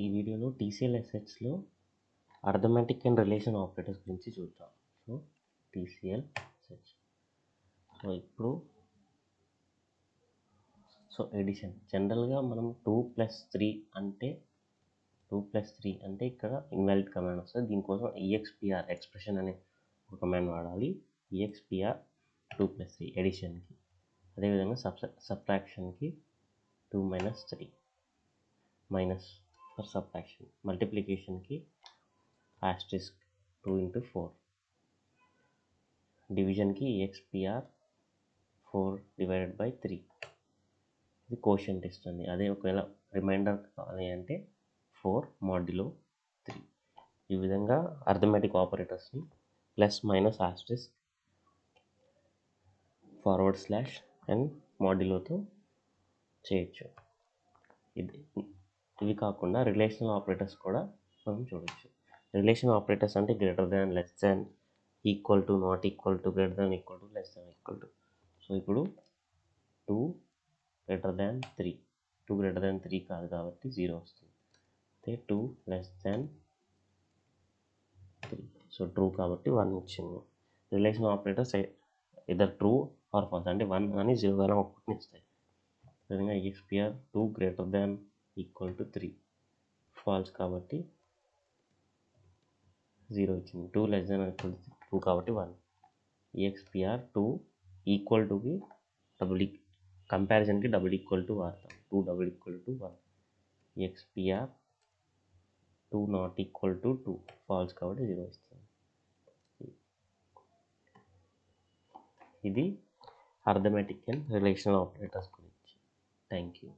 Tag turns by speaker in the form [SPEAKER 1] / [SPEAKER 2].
[SPEAKER 1] ఈ వీడియోలో TCL/SHలో arithmetic and relation operators గురించి చూద్దాం. So TCL/SH. ఎడిషన్ జనరల్గా మనం 2+3 అంటే ఇక్కడ ఇన్వాలిడ్ కమాండ్ వస్తుంది. దీనికోసం EXPR ఎక్స్ప్రెషన్ అనే ఒక కమాండ్ వాడాలి. EXPR 2+3 ఎడిషన్కి. అదేవిధంగా సబ్ట్రాక్షన్కి 2 - 3 మైనస్ ఫర్ సబ్ట్రాక్షన్. మల్టిప్లికేషన్కి ఆస్టరిస్క్ 2 × 4. డివిజన్కి EXPR 4/3. ఇది కోషంట్ ఇస్తుంది. అదే ఒకవేళ రిమైండర్ కావాలి అంటే 4 మాడ్యులో 3. ఈ విధంగా అర్థమెటిక్ ఆపరేటర్స్ని plus minus asterisk forward slash and మాడ్యులోతో చేయొచ్చు. ఇవి కాకుండా రిలేషనల్ ఆపరేటర్స్ కూడా మనం చూడొచ్చు. రిలేషనల్ ఆపరేటర్స్ అంటే greater than, less than, equal to, not equal to, greater than equal to, less than equal to. So ఇప్పుడు 2 > 3. 2 > 3 కాదు కాబట్టి 0 వస్తుంది. అయితే 2 < 3. సో ట్రూ కాబట్టి 1 వచ్చింది. Relational operators either true or false అంటే 1 కానీ 0 కానీ ఒకటిని ఇస్తాయి. విధంగా EXPR 2 > 3 ఫాల్స్ కాబట్టి 0 వచ్చింది. 2 < 2 కాబట్టి 1. EXPR 2 ఈక్వల్ టుకి కంపారిజన్కి = వాడతాం. 2 = 1. EXPR 2 ≠ 2 ఫాల్స్ కాబట్టి 0 వస్తుంది. ఇది అర్థమెటిక్ అండ్ రిలేషనల్ ఆపరేటర్స్ గురించి. Thank you.